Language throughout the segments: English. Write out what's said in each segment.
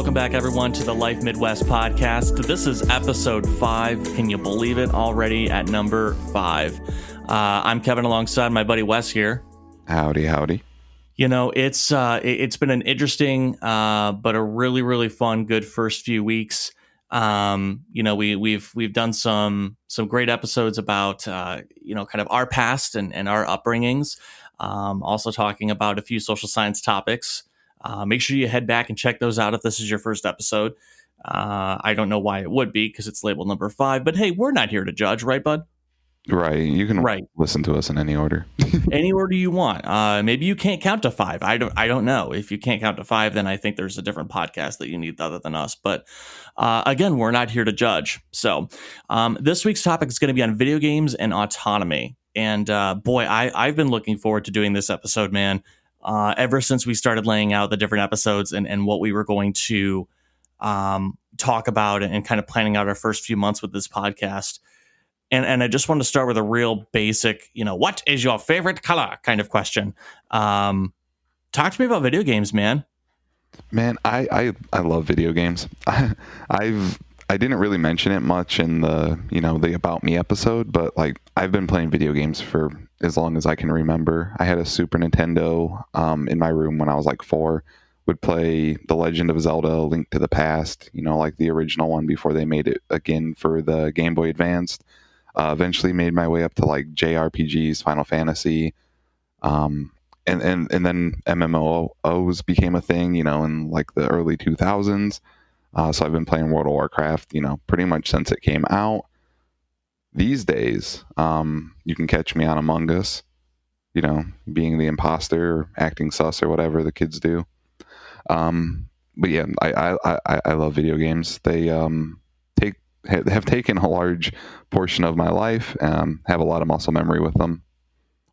Welcome back, everyone, to the Life Midwest podcast. This is episode 5. Can you believe it? Already at number 5. I'm Kevin alongside my buddy Wes here. Howdy, howdy. You know, it's been an interesting but a really, really fun, good first few weeks. We've done some great episodes about kind of our past and our upbringings. Also talking about a few social science topics. Make sure you head back and check those out if this is your first episode. I don't know why it would be because it's labeled number 5, but hey, we're not here to judge, right, bud? Right. You can listen to us in any order. Any order you want. Maybe you can't count to 5. I don't know. If you can't count to 5, then I think there's a different podcast that you need other than us. But again, we're not here to judge. So this week's topic is going to be on video games and autonomy. And boy, I've been looking forward to doing this episode, man. Ever since we started laying out the different episodes and what we were going to talk about and kind of planning out our first few months with this podcast. And I just want to start with a real basic, what is your favorite color kind of question. Talk to me about video games, man. Man, I love video games. I didn't really mention it much in the About Me episode, but I've been playing video games for as long as I can remember. I had a Super Nintendo in my room when I was 4. Would play The Legend of Zelda: Link to the Past, the original one before they made it again for the Game Boy Advanced. Eventually made my way up to JRPGs, Final Fantasy, and then MMOs became a thing, in the early 2000s. So I've been playing World of Warcraft, pretty much since it came out. These days, you can catch me on Among Us, being the imposter, or acting sus, or whatever the kids do. But yeah, I love video games. They have taken a large portion of my life. Have a lot of muscle memory with them.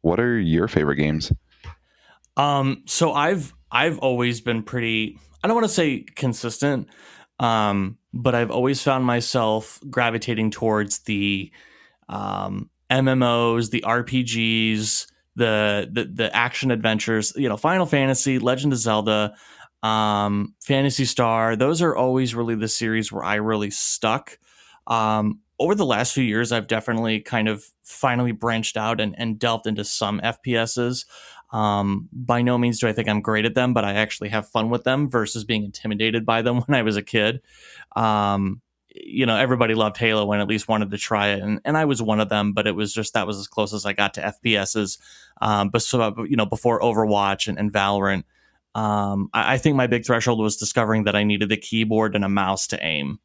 What are your favorite games? So I've always been pretty, I don't want to say consistent, but I've always found myself gravitating towards the MMOs, the RPGs, the action adventures, Final Fantasy, Legend of Zelda, Phantasy Star. Those are always really the series where I really stuck. Over the last few years, I've definitely kind of finally branched out and delved into some FPSs. By no means do I think I'm great at them, but I actually have fun with them versus being intimidated by them when I was a kid. Everybody loved Halo and at least wanted to try it. And I was one of them, but it was just, that was as close as I got to FPSs. Before Overwatch and Valorant. I think my big threshold was discovering that I needed a keyboard and a mouse to aim.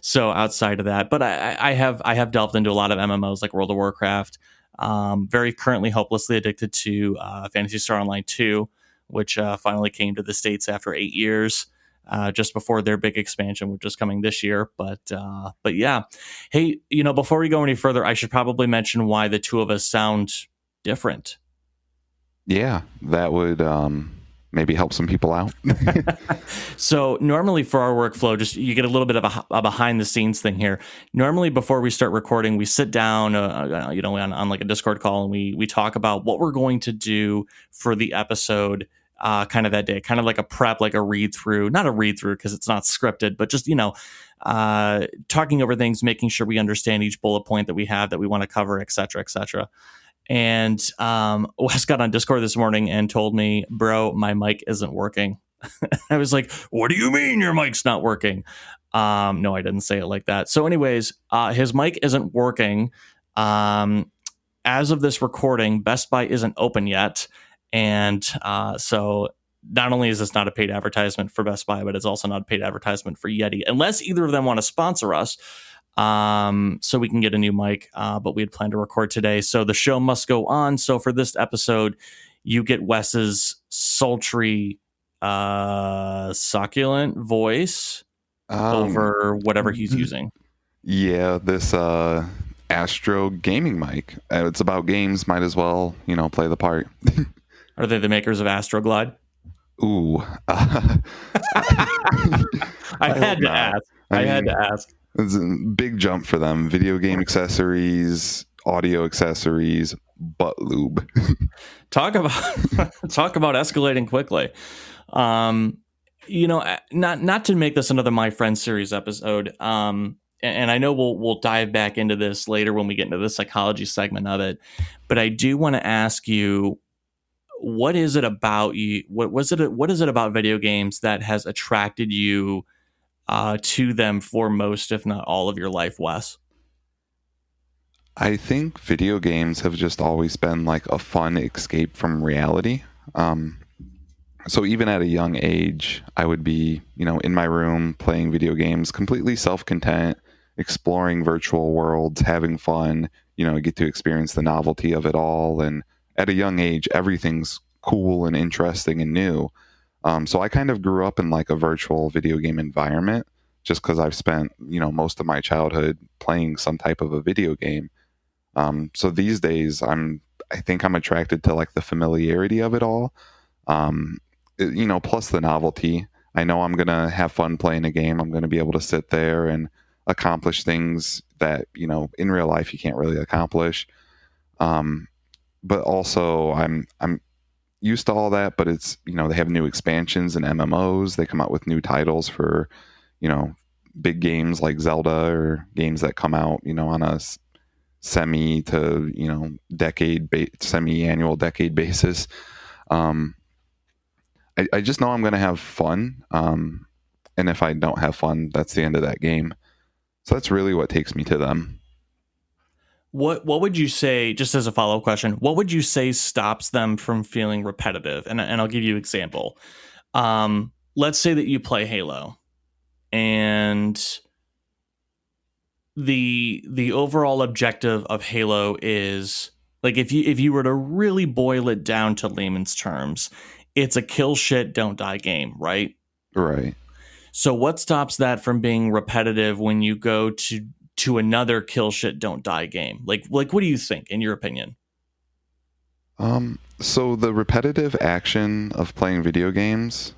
So outside of that, but I have delved into a lot of MMOs like World of Warcraft. Very currently hopelessly addicted to Phantasy Star Online 2, which finally came to the States after 8 years, just before their big expansion, which is coming this year. But yeah, hey, before we go any further, I should probably mention why the two of us sound different. Yeah, that would maybe help some people out. So normally for our workflow, just you get a little bit of a behind the scenes thing here. Normally before we start recording, we sit down, on a Discord call, and we talk about what we're going to do for the episode, kind of that day, kind of like a prep, like a read through, not a read through because it's not scripted, but just, talking over things, making sure we understand each bullet point that we have that we want to cover, et cetera, et cetera. And Wes got on Discord this morning and told me, bro, my mic isn't working. I was like, what do you mean your mic's not working? No, I didn't say it like that. So anyways, his mic isn't working. As of this recording, Best Buy isn't open yet. And so not only is this not a paid advertisement for Best Buy, but it's also not a paid advertisement for Yeti, unless either of them want to sponsor us. So we can get a new mic, but we had planned to record today. So the show must go on. So for this episode, you get Wes's sultry, succulent voice over whatever he's using. Yeah, this Astro gaming mic. It's about games. Might as well, play the part. Are they the makers of Astroglide? Ooh. I had to ask. It's a big jump for them. Video game accessories, audio accessories, butt lube. Talk about escalating quickly. Not to make this another My Friend series episode. And I know we'll dive back into this later when we get into the psychology segment of it. But I do want to ask you, what is it about you? What is it about video games that has attracted you to them for most, if not all, of your life, Wes? I think video games have just always been like a fun escape from reality. Um, so even at a young age, I would be, in my room playing video games, completely self-content, exploring virtual worlds, having fun. I get to experience the novelty of it all. And at a young age, everything's cool and interesting and new. So I kind of grew up in like a virtual video game environment just because I've spent, most of my childhood playing some type of a video game. So these days, I think I'm attracted to like the familiarity of it all. Um, Plus the novelty. I know I'm gonna have fun playing a game. I'm gonna be able to sit there and accomplish things that in real life you can't really accomplish. Um, but also, I'm used to all that. But it's they have new expansions and MMOs. They come out with new titles for you know big games like Zelda or games that come out on a semi to semi-annual decade basis. um I just know I'm going to have fun, and if I don't have fun, that's the end of that game. So that's really what takes me to them. What would you say, just as a follow up question? What would you say stops them from feeling repetitive? And I'll give you an example. Let's say that you play Halo, and the overall objective of Halo is, like, if you were to really boil it down to layman's terms, it's a kill shit don't die game, right? Right. So what stops that from being repetitive when you go to another kill shit don't die game? Like what do you think, in your opinion? So the repetitive action of playing video games,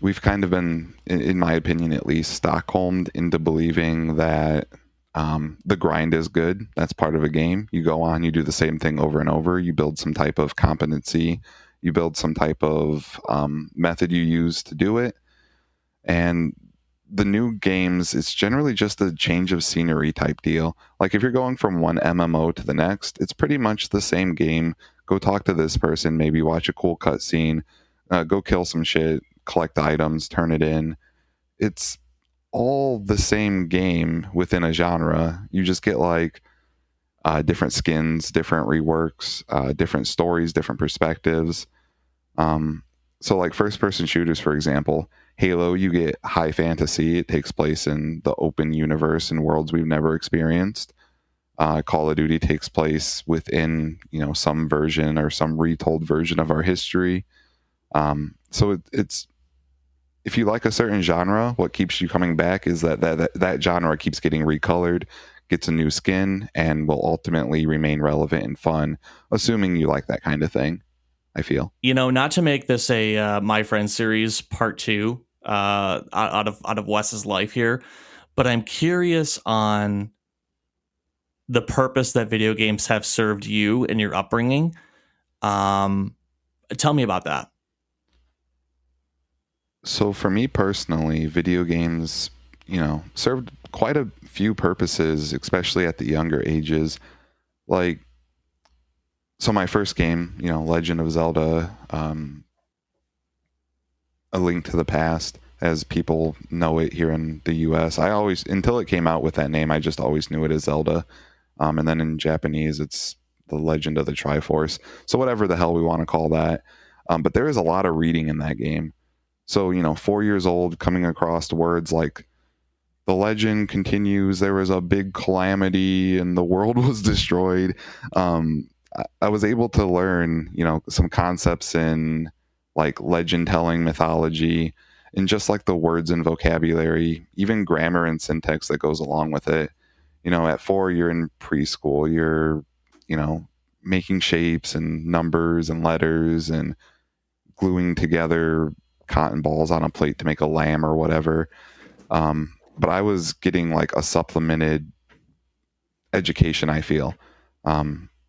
we've kind of been, in my opinion at least, Stockholmed into believing that the grind is good. That's part of a game. You go on, you do the same thing over and over. You build some type of competency. You build some type of method you use to do it. And the new games, it's generally just a change of scenery type deal. Like if you're going from one MMO to the next, it's pretty much the same game. Go talk to this person, maybe watch a cool cutscene, go kill some shit, collect items, turn it in. It's all the same game within a genre. You just get like different skins, different reworks, different stories, different perspectives. Um, so, like first person shooters, for example, Halo, you get high fantasy. It takes place in the open universe and worlds we've never experienced. Call of Duty takes place within, some version or some retold version of our history. It's if you like a certain genre, what keeps you coming back is that genre keeps getting recolored, gets a new skin, and will ultimately remain relevant and fun, assuming you like that kind of thing. I feel. Not to make this a My Friend series part two, out of Wes's life here, but I'm curious on the purpose that video games have served you in your upbringing. Um, Tell me about that. So for me personally, video games, served quite a few purposes, especially at the younger ages. Like, so my first game, Legend of Zelda, A Link to the Past, as people know it here in the U.S. I always, until it came out with that name, I just always knew it as Zelda. And then in Japanese, it's The Legend of the Triforce. So whatever the hell we want to call that. But there is a lot of reading in that game. So, 4 years old, coming across words like the legend continues, there was a big calamity and the world was destroyed. I was able to learn, some concepts in like legend telling, mythology, and just like the words and vocabulary, even grammar and syntax that goes along with it. At 4, you're in preschool, you're, making shapes and numbers and letters and gluing together cotton balls on a plate to make a lamb or whatever. But I was getting like a supplemented education, I feel.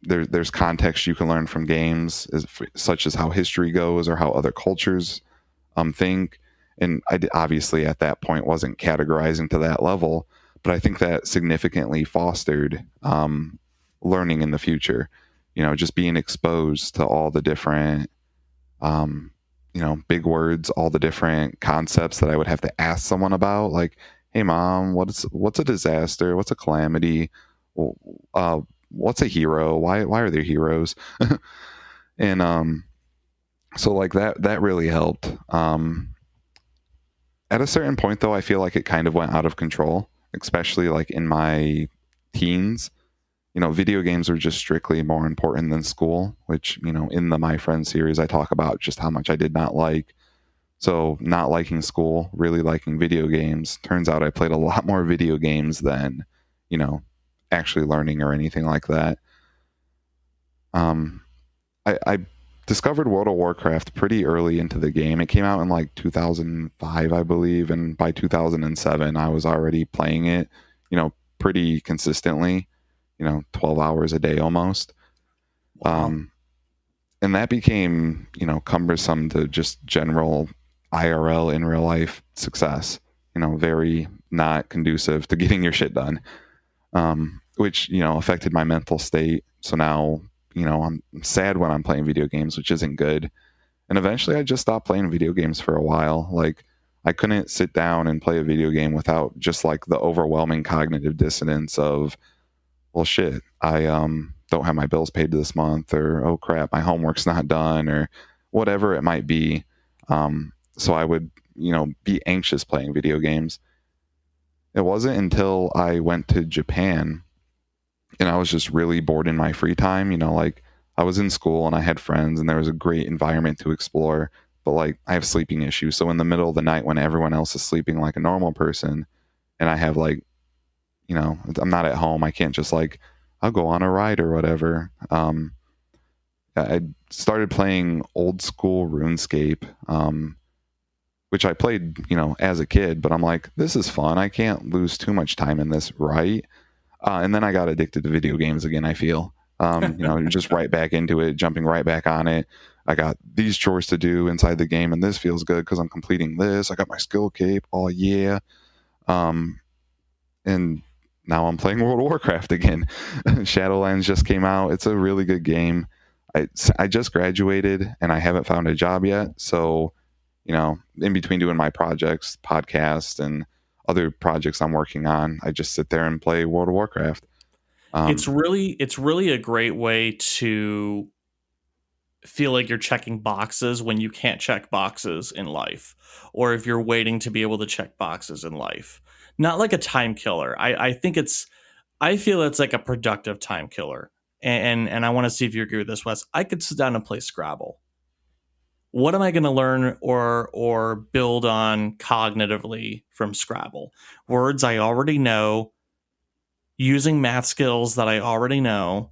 There's context you can learn from games, such as how history goes or how other cultures think. And obviously at that point wasn't categorizing to that level, but I think that significantly fostered learning in the future. Just being exposed to all the different, um, big words, all the different concepts that I would have to ask someone about, like, "Hey, mom, what's a disaster? What's a calamity? Well, what's a hero? Why are there heroes?" And so like that really helped. At a certain point, though, I feel like it kind of went out of control, especially like in my teens. Video games were just strictly more important than school, which, in the My Friend series, I talk about just how much I did not like. So, not liking school, really liking video games. Turns out I played a lot more video games than, you know, actually learning or anything like that. Um, I discovered World of Warcraft pretty early into the game. It came out in like 2005, I believe, and by 2007, I was already playing it, pretty consistently, 12 hours a day almost. Wow. And that became, cumbersome to just general IRL in real life success, very not conducive to getting your shit done, which, affected my mental state. So now, I'm sad when I'm playing video games, which isn't good. And eventually I just stopped playing video games for a while. Like, I couldn't sit down and play a video game without just like the overwhelming cognitive dissonance of, well, shit, I don't have my bills paid this month, or oh crap, my homework's not done, or whatever it might be. So I would, be anxious playing video games. It wasn't until I went to Japan and I was just really bored in my free time, like I was in school and I had friends and there was a great environment to explore, but like I have sleeping issues. So in the middle of the night when everyone else is sleeping like a normal person and I have like, I'm not at home, I can't just like, I'll go on a ride or whatever. I started playing old school RuneScape, which I played, as a kid, but I'm like, this is fun. I can't lose too much time in this, right? And then I got addicted to video games again, I feel. Just right back into it, jumping right back on it. I got these chores to do inside the game, and this feels good because I'm completing this. I got my skill cape. Oh, yeah. And now I'm playing World of Warcraft again. Shadowlands just came out. It's a really good game. I just graduated and I haven't found a job yet. So, in between doing my projects, podcast, and other projects I'm working on, I just sit there and play World of Warcraft. It's really a great way to feel like you're checking boxes when you can't check boxes in life, or if you're waiting to be able to check boxes in life. Not like a time killer. I feel it's like a productive time killer. And I want to see if you agree with this, Wes. I could sit down and play Scrabble. What am I going to learn or build on cognitively from Scrabble? Words I already know, using math skills that I already know,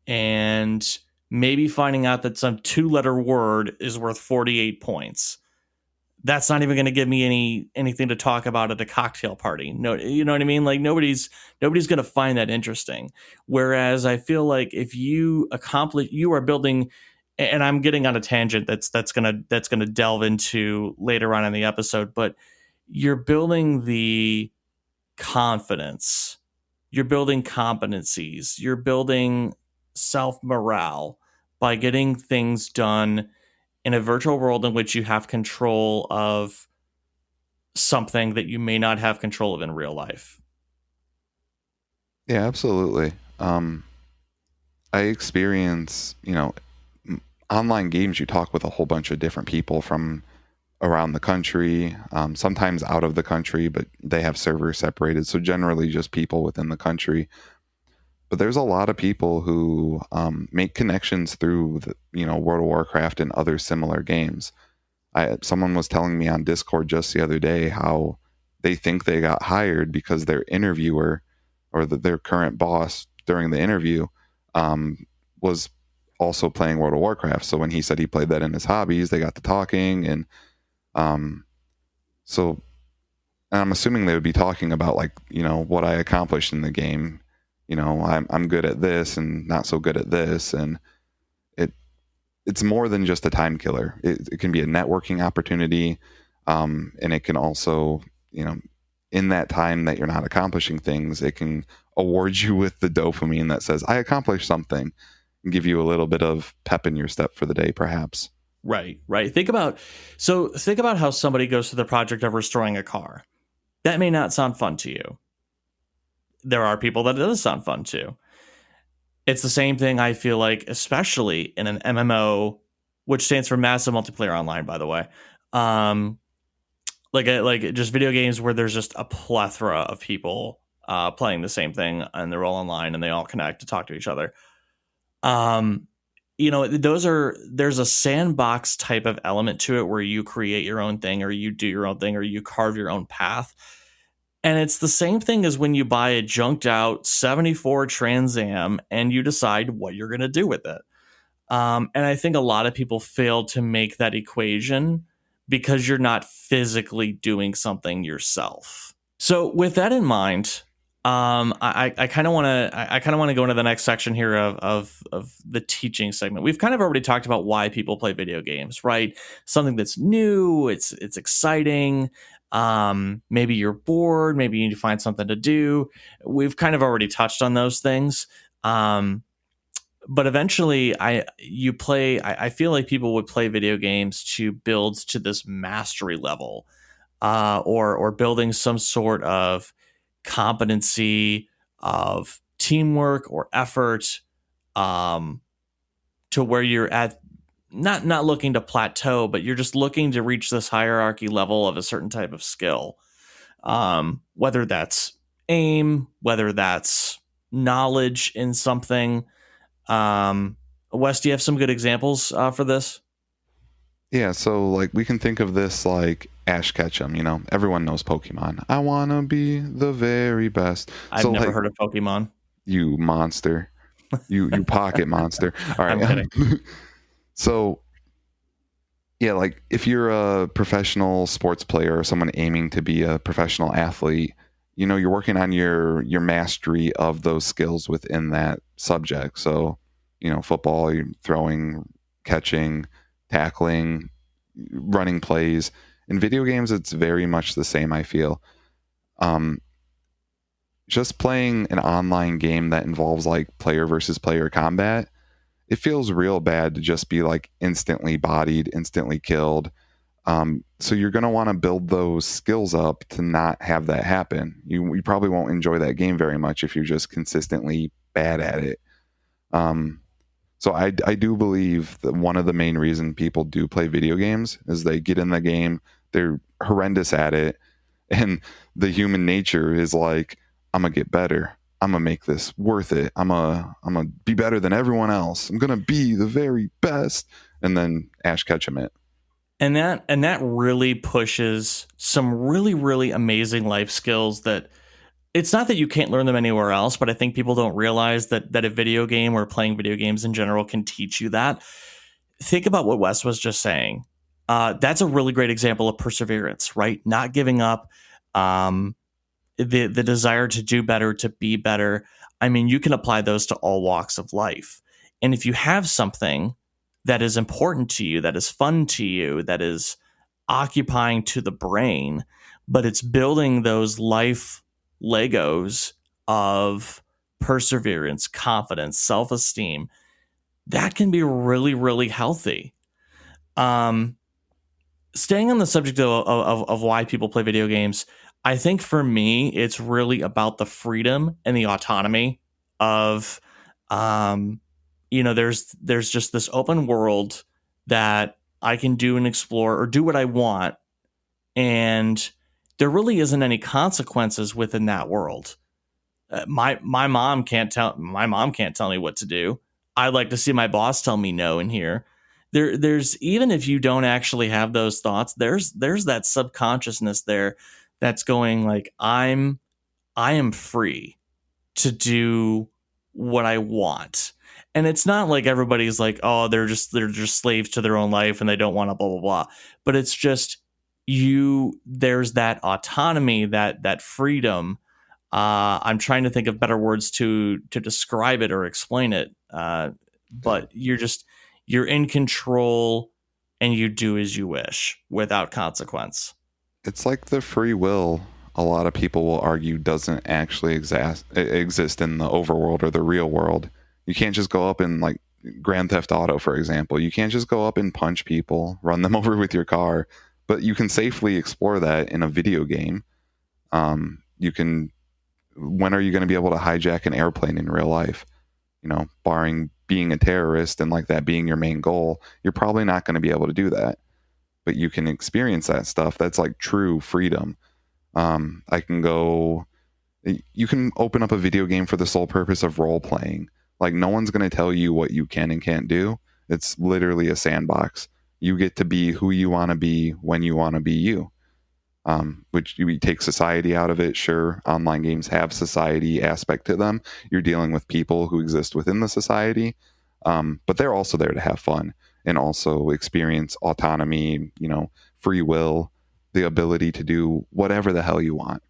and maybe finding out that some two-letter word is worth 48 points. That's not even going to give me anything to talk about at a cocktail party. No, you know what I mean? Like nobody's going to find that interesting. Whereas I feel like if you are building, and I'm getting on a tangent that's gonna delve into later on in the episode, but you're building the confidence, you're building competencies, you're building self morale by getting things done in a virtual world in which you have control of something that you may not have control of in real life. Yeah, absolutely. I experience, online games, you talk with a whole bunch of different people from around the country, sometimes out of the country, but they have servers separated. So generally just people within the country. But there's a lot of people who make connections through, World of Warcraft and other similar games. Someone was telling me on Discord just the other day how they think they got hired because their interviewer or their current boss during the interview was also playing World of Warcraft. So when he said he played that in his hobbies, they got to talking, and um, so and I'm assuming they would be talking about like what I accomplished in the game. I'm good at this and not so good at this, and it's more than just a time killer. It can be a networking opportunity. And it can also, you know, in that time that you're not accomplishing things, it can award you with the dopamine that says, I accomplished something, and give you a little bit of pep in your step for the day, perhaps. Right, right. Think about how somebody goes through the project of restoring a car. That may not sound fun to you. There are people that it does sound fun to. It's the same thing, I feel like, especially in an MMO, which stands for massive multiplayer online, by the way. Um, like just video games where there's just a plethora of people playing the same thing, and they're all online and they all connect to talk to each other. Um, there's a sandbox type of element to it where you create your own thing, or you do your own thing, or you carve your own path. And it's the same thing as when you buy a junked out 74 Trans Am and you decide what you're going to do with it. And I think a lot of people fail to make that equation because you're not physically doing something yourself. So with that in mind, I kind of want to go into the next section here of the teaching segment. We've kind of already talked about why people play video games, right? Something that's new, it's exciting. Maybe you're bored, maybe you need to find something to do. We've kind of already touched on those things. But eventually I feel like people would play video games to build to this mastery level, or building some sort of competency of teamwork or effort, um, to where you're at, not looking to plateau, but you're just looking to reach this hierarchy level of a certain type of skill, whether that's aim, whether that's knowledge in something. Wes, do you have some good examples for this? Yeah, so like we can think of this like Ash Ketchum, you know, everyone knows Pokemon. I wanna be the very best. I've So never like heard of Pokemon. you monster, you pocket monster. All right. I'm kidding. So yeah, like if you're a professional sports player or someone aiming to be a professional athlete, you know, you're working on your mastery of those skills within that subject. So, you know, football, you're throwing, catching, tackling, running plays. In video games, it's very much the same, I feel. Um, just playing an online game that involves like player versus player combat, it feels real bad to just be like instantly bodied, instantly killed. So you're going to want to build those skills up to not have that happen. You probably won't enjoy that game very much if you're just consistently bad at it. Um, so I do believe that one of the main reasons people do play video games is they get in the game, they're horrendous at it, and the human nature is like, I'm gonna get better. I'm gonna make this worth it. I'm gonna be better than everyone else. I'm gonna be the very best. And then Ash Ketchum it. And that really pushes some really amazing life skills that it's not that you can't learn them anywhere else, but I think people don't realize that a video game or playing video games in general can teach you that. Think about what Wes was just saying. That's a really great example of perseverance, right? Not giving up, um, the desire to do better, to be better. I mean, you can apply those to all walks of life. And if you have something that is important to you, that is fun to you, that is occupying to the brain, but it's building those life Legos of perseverance, confidence, self esteem, that can be really healthy. Um, Staying on the subject of why people play video games, I think for me, it's really about the freedom and the autonomy of, um, there's just this open world that I can do and explore or do what I want, and there really isn't any consequences within that world. My mom can't tell me what to do. I'd like to see my boss tell me no in here. There's, even if you don't actually have those thoughts, there's that subconsciousness there that's going like, I am free to do what I want. And it's not like everybody's like, oh, they're just slaves to their own life and they don't want to blah blah blah. But it's just, there's that autonomy, that freedom. I'm trying to think of better words to describe it or explain it. But you're in control and you do as you wish without consequence. It's like the free will. A lot of people will argue doesn't actually exist in the overworld or the real world. You can't just go up and like Grand Theft Auto, for example. You can't just go up and punch people, run them over with your car, but you can safely explore that in a video game. You can. When are you going to be able to hijack an airplane in real life? You know, barring being a terrorist and like that being your main goal, you're probably not going to be able to do that. But you can experience that stuff. That's like true freedom. I can go. You can open up a video game for the sole purpose of role playing. Like no one's going to tell you what you can and can't do. It's literally a sandbox. You get to be who you want to be when you want to be you. Which you take society out of it. Sure, online games have society aspect to them. You're dealing with people who exist within the society, but they're also there to have fun and also experience autonomy, you know, free will, the ability to do whatever the hell you want.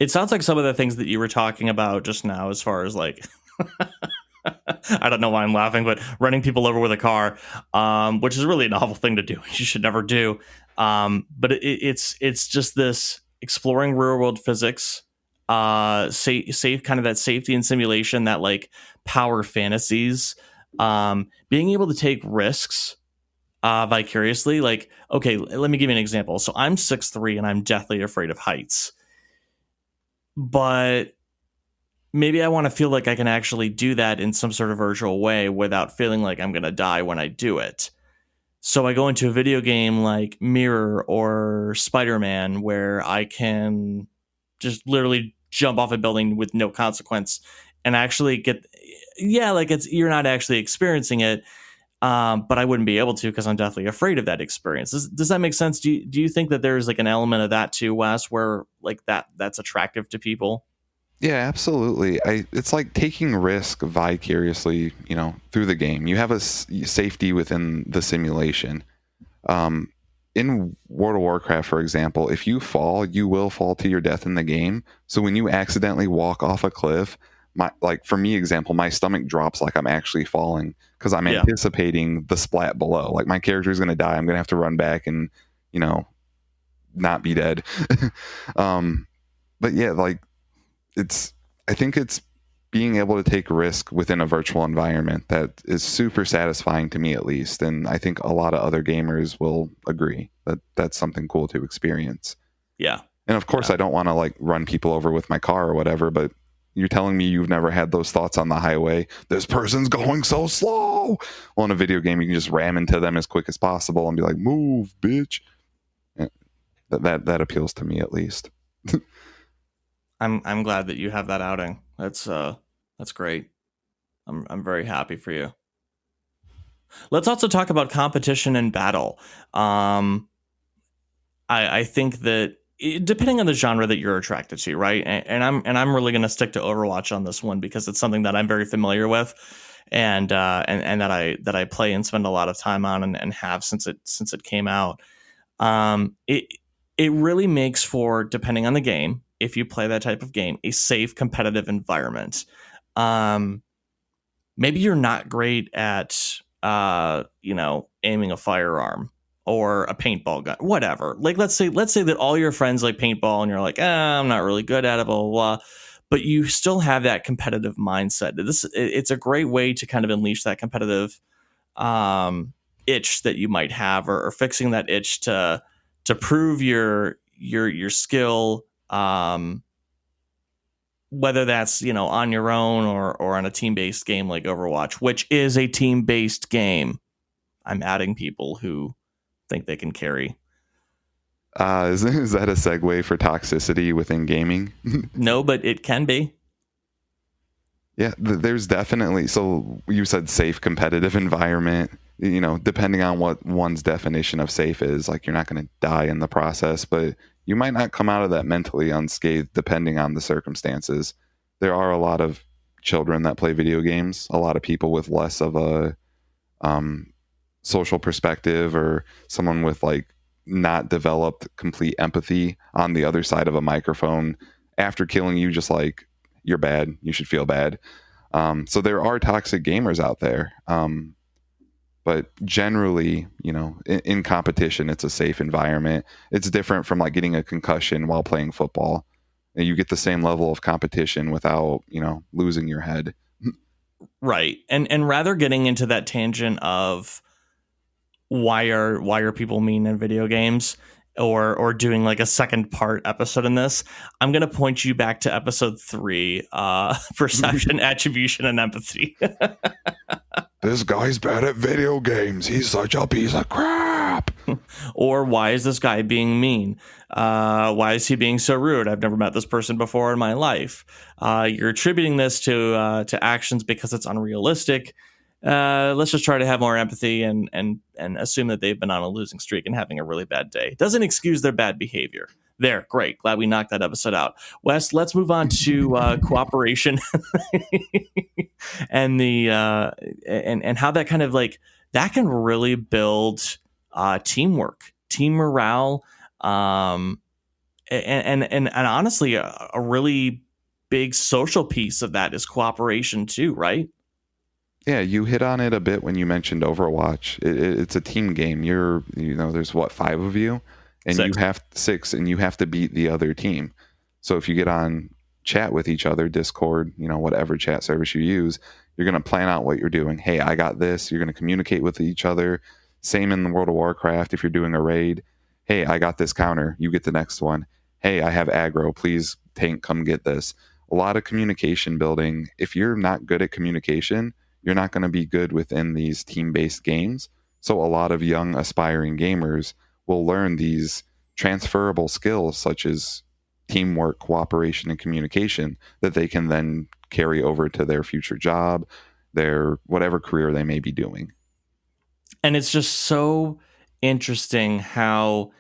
It sounds like some of the things that you were talking about just now, as far as like, I don't know why I'm laughing, but running people over with a car, which is really a novel thing to do. You should never do. But it's just this exploring real world physics, safe kind of that safety and simulation, that like power fantasies, being able to take risks vicariously. Like, okay, let me give you an example. So I'm 6'3" and I'm deathly afraid of heights, but maybe I want to feel like I can actually do that in some sort of virtual way without feeling like I'm going to die when I do it. So I go into a video game like Mirror or Spider-Man, where I can just literally jump off a building with no consequence and actually get, yeah, like you're not actually experiencing it. But I wouldn't be able to because I'm deathly afraid of that experience. Does that make sense? Do you think that there's like an element of that too, Wes, where like that's attractive to people? Yeah, absolutely. It's like taking risk vicariously, you know, through the game. You have a safety within the simulation. Um, in World of Warcraft, for example, if you fall, you will fall to your death in the game. So when you accidentally walk off a cliff, my like for me, example, my stomach drops like I'm actually falling because I'm Yeah. anticipating the splat below. Like my character is going to die. I'm going to have to run back and, you know, not be dead. um, but yeah, like it's I think it's being able to take risk within a virtual environment that is super satisfying to me, at least, and I think a lot of other gamers will agree that that's something cool to experience. Yeah. And of course Yeah. I don't want to like run people over with my car or whatever, but you're telling me you've never had those thoughts on the highway, this person's going so slow. Well, in a video game you can just ram into them as quick as possible and be like, move bitch. Yeah, that appeals to me, at least. I'm glad that you have that outing. That's great. I'm very happy for you. Let's also talk about competition and battle. Um, I think that depending on the genre that you're attracted to, right? And I'm really going to stick to Overwatch on this one because it's something that I'm very familiar with, and that I play and spend a lot of time on, and have since it came out. It it really makes for, depending on the game, if you play that type of game, a safe competitive environment. Um, Maybe you're not great at aiming a firearm or a paintball gun, whatever. Like let's say that all your friends like paintball and you're like, I'm not really good at it, blah blah blah. But you still have that competitive mindset. It's a great way to kind of unleash that competitive um, itch that you might have, or fixing that itch to prove your skill. Whether that's on your own, or on a team-based game like Overwatch, which is a team-based game. I'm adding people who think they can carry. Is that a segue for toxicity within gaming? No, but it can be. Yeah, there's definitely. So you said safe competitive environment. You know, depending on what one's definition of safe is, like you're not going to die in the process, but you might not come out of that mentally unscathed, depending on the circumstances. There are a lot of children that play video games. A lot of people with less of a um, social perspective, or someone with like not developed complete empathy on the other side of a microphone after killing you, just like, you're bad, you should feel bad. So there are toxic gamers out there. But generally, in competition, it's a safe environment. It's different from like getting a concussion while playing football. And you get the same level of competition without, losing your head. Right. And rather getting into that tangent of why are people mean in video games, or doing like a second part episode in this, I'm going to point you back to episode 3, perception, attribution, and empathy. This guy's bad at video games. He's such a piece of crap. Or why is this guy being mean? Why is he being so rude? I've never met this person before in my life. You're attributing this to actions because it's unrealistic. Let's just try to have more empathy and assume that they've been on a losing streak and having a really bad day. Doesn't excuse their bad behavior. There, great. Glad we knocked that episode out. Wes, let's move on to cooperation and the and how that kind of like that can really build teamwork, team morale, and honestly, a really big social piece of that is cooperation too, right? Yeah, you hit on it a bit when you mentioned Overwatch. It's a team game. There's what, 5 of you, and 6. you have 6, and you have to beat the other team. So if you get on chat with each other, Discord, whatever chat service you use, you're going to plan out what you're doing. Hey, I got this. You're going to communicate with each other. Same in the World of Warcraft. If you're doing a raid, hey, I got this counter. You get the next one. Hey, I have aggro. Please, tank, come get this. A lot of communication building. If you're not good at communication, you're not going to be good within these team-based games. So a lot of young aspiring gamers will learn these transferable skills such as teamwork, cooperation, and communication that they can then carry over to their future job, their whatever career they may be doing. And it's just so interesting how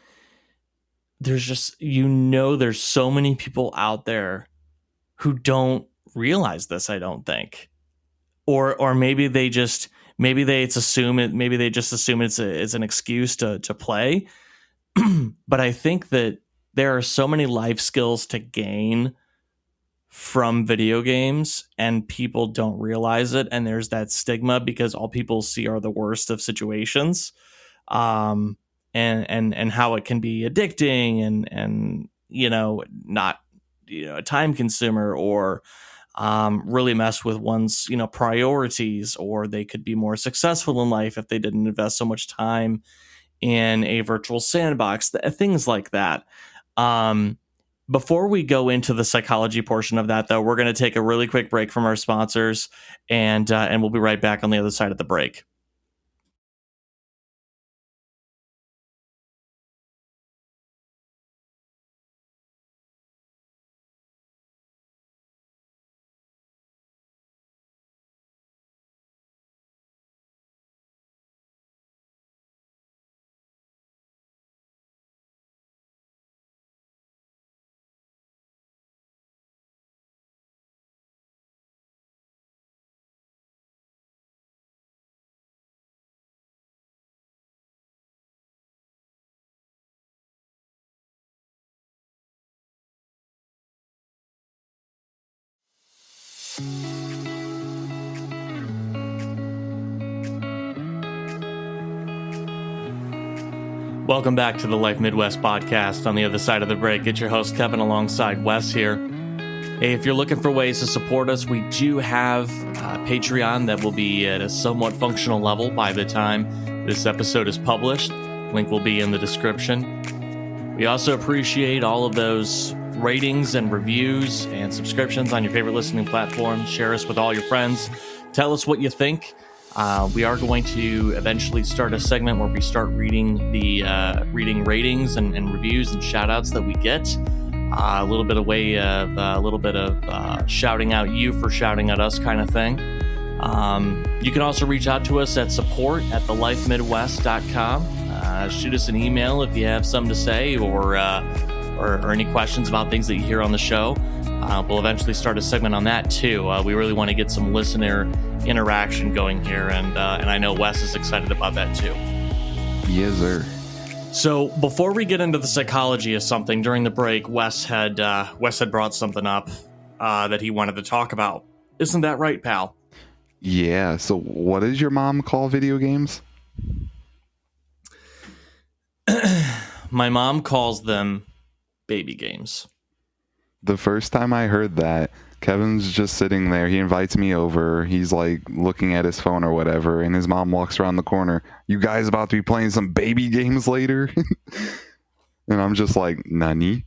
there's there's so many people out there who don't realize this, I don't think. Or maybe they just assume it's an excuse to play. But I think that there are so many life skills to gain from video games, and people don't realize it, and there's that stigma because all people see are the worst of situations, and how it can be addicting and not a time consumer, or really mess with one's priorities, or they could be more successful in life if they didn't invest so much time in a virtual sandbox, things like that. Before we go into the psychology portion of that, though, we're going to take a really quick break from our sponsors, and we'll be right back on the other side of the break. Welcome back to the Life Midwest podcast. On the other side of the break, it's your host Kevin alongside Wes here. Hey, if you're looking for ways to support us, we do have Patreon that will be at a somewhat functional level by the time this episode is published. Link will be in the description. We also appreciate all of those ratings and reviews and subscriptions on your favorite listening platform. Share us with all your friends. Tell us what you think. We are going to eventually start a segment where we start reading the ratings and reviews and shout outs that we get. A little bit of shouting out you for shouting at us kind of thing. You can also reach out to us at support@thelifemidwest.com. Shoot us an email if you have something to say or any questions about things that you hear on the show. We'll eventually start a segment on that too. We really want to get some listener interaction going here, and I know Wes is excited about that too. Yes, sir. So before we get into the psychology of something, during the break, Wes had brought something up that he wanted to talk about. Isn't that right, pal? Yeah. So what does your mom call video games? My mom calls them baby games. The first time I heard that, Kevin's just sitting there. He invites me over. He's like looking at his phone or whatever, and his mom walks around the corner. You guys about to be playing some baby games later? And I'm just like, nani?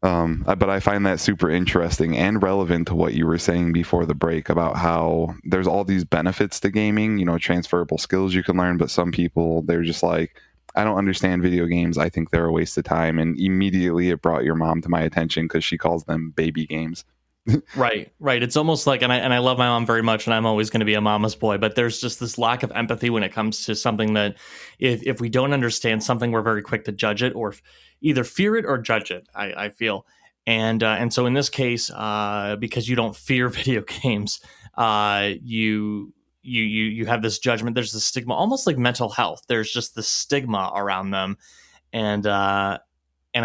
But I find that super interesting and relevant to what you were saying before the break about how there's all these benefits to gaming, transferable skills you can learn, but some people, they're just like, I don't understand video games. I think they're a waste of time. And immediately it brought your mom to my attention because she calls them baby games. Right. It's almost like, and I love my mom very much, and I'm always going to be a mama's boy. But there's just this lack of empathy when it comes to something that, if we don't understand something, we're very quick to judge it, or either fear it or judge it. I feel, and so in this case, because you don't fear video games, you have this judgment. There's this stigma, almost like mental health. There's just this stigma around them, and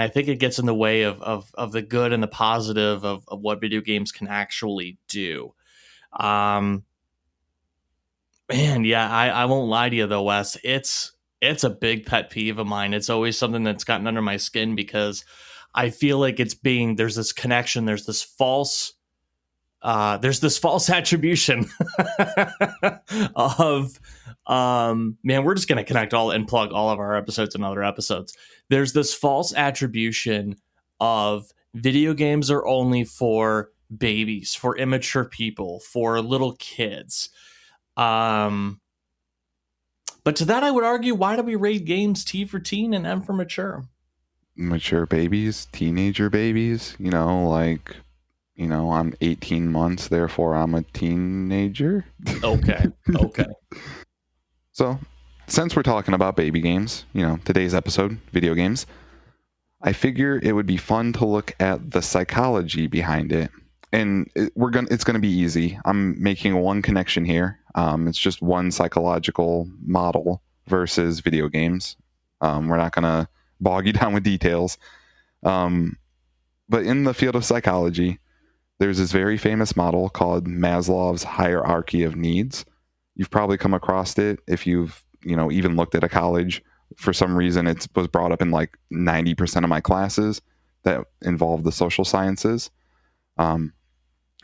I think it gets in the way of the good and the positive of what video games can actually do. Um, Man, yeah, I won't lie to you though, Wes. It's a big pet peeve of mine. It's always something that's gotten under my skin because I feel like there's this connection, there's this false attribution of man, we're just gonna connect all and plug all of our episodes and other episodes. There's this false attribution of video games are only for babies, for immature people, for little kids. um but to that I would argue, why do we rate games T for teen and M for mature? Mature babies, teenager babies, I'm 18 months, therefore I'm a teenager. Okay. So, since we're talking about baby games, today's episode, video games, I figure it would be fun to look at the psychology behind it. And it's gonna be easy. I'm making one connection here. It's just one psychological model versus video games. We're not gonna bog you down with details. But in the field of psychology, there's this very famous model called Maslow's hierarchy of needs. You've probably come across it if you've, even looked at a college. For some reason, it was brought up in like 90% of my classes that involve the social sciences. And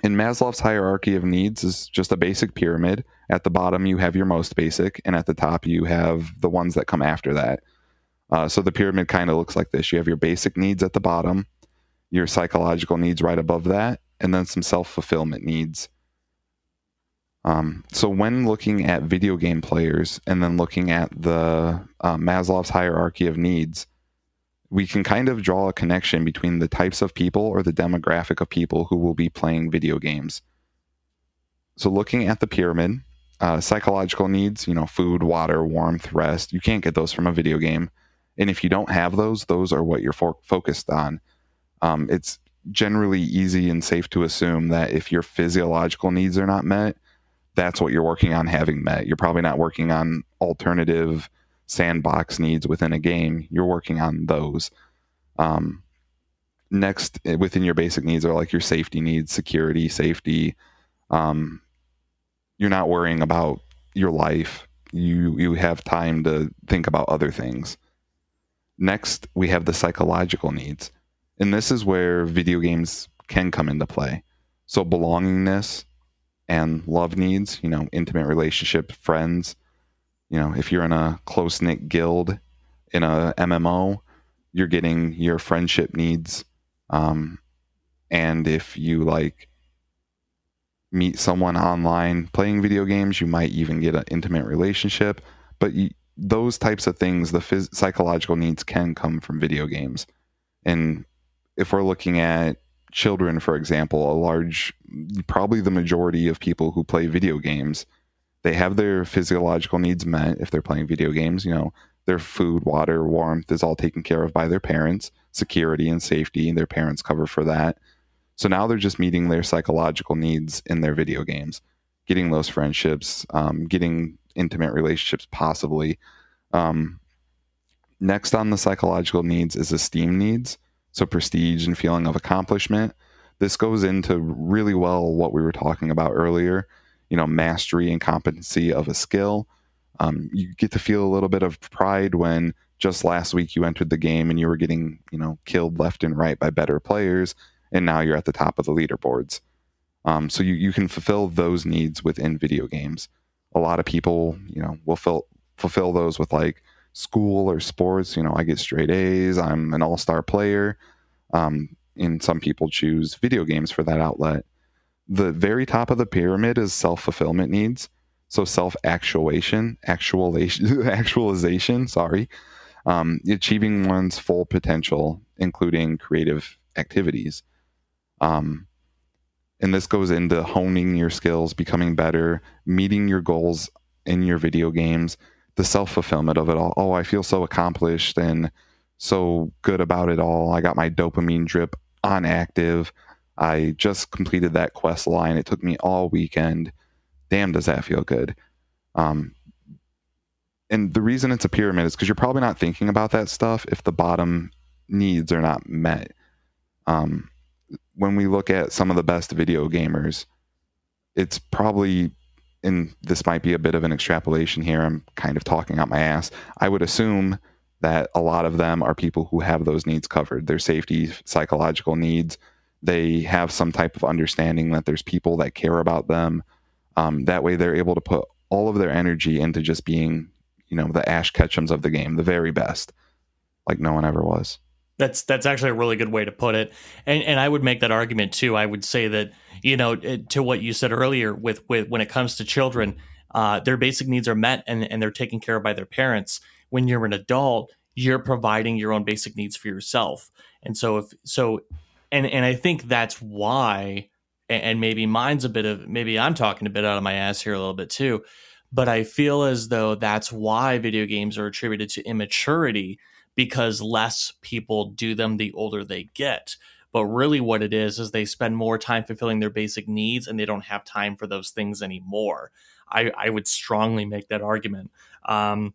Maslow's hierarchy of needs is just a basic pyramid. At the bottom, you have your most basic, and at the top, you have the ones that come after that. So the pyramid kind of looks like this. You have your basic needs at the bottom, your psychological needs right above that, and then some self-fulfillment needs. So when looking at video game players and then looking at the Maslow's hierarchy of needs, we can kind of draw a connection between the types of people or the demographic of people who will be playing video games. So looking at the pyramid, psychological needs, food, water, warmth, rest, you can't get those from a video game. And if you don't have those are what you're focused on. It's generally easy and safe to assume that if your physiological needs are not met, that's what you're working on having met. You're probably not working on alternative sandbox needs within a game. You're working on those. Next, within your basic needs are like your safety needs, security, safety. You're not worrying about your life. You have time to think about other things. Next, we have the psychological needs. And this is where video games can come into play. So belongingness and love needs, intimate relationship, friends. If you're in a close-knit guild in a MMO, you're getting your friendship needs. And if you meet someone online playing video games, you might even get an intimate relationship. But those types of things, the psychological needs can come from video games. And if we're looking at children, for example, probably the majority of people who play video games, they have their physiological needs met if they're playing video games. Their food, water, warmth is all taken care of by their parents. Security and safety, their parents cover for that. So now they're just meeting their psychological needs in their video games, getting those friendships, getting intimate relationships possibly. Next on the psychological needs is esteem needs. So prestige and feeling of accomplishment. This goes into really well what we were talking about earlier, mastery and competency of a skill. You get to feel a little bit of pride when just last week you entered the game and you were getting, killed left and right by better players, and now you're at the top of the leaderboards. So you can fulfill those needs within video games. A lot of people, will fulfill those with like school or sports. I get straight A's. I'm an all-star player. And some people choose video games for that outlet. The very top of the pyramid is self-fulfillment needs. So actualization, sorry, achieving one's full potential, including creative activities. And this goes into honing your skills, becoming better, meeting your goals in your video games, the self-fulfillment of it all. Oh, I feel so accomplished and so good about it all. I got my dopamine drip on active. I just completed that quest line. It took me all weekend. Damn, does that feel good. And the reason it's a pyramid is because you're probably not thinking about that stuff if the bottom needs are not met. When we look at some of the best video gamers, it's probably, and this might be a bit of an extrapolation here, I'm kind of talking out my ass, I would assume that a lot of them are people who have those needs covered, their safety, psychological needs. They have some type of understanding that there's people that care about them. That way they're able to put all of their energy into just being, the Ash Ketchums of the game, the very best, like no one ever was. That's actually a really good way to put it, and I would make that argument too. I would say that to what you said earlier, with when it comes to children, their basic needs are met and they're taken care of by their parents. When you're an adult, you're providing your own basic needs for yourself, and and I think that's why, and maybe maybe I'm talking a bit out of my ass here a little bit too, but I feel as though that's why video games are attributed to immaturity, because less people do them the older they get. But really what it is they spend more time fulfilling their basic needs and they don't have time for those things anymore. I would strongly make that argument. So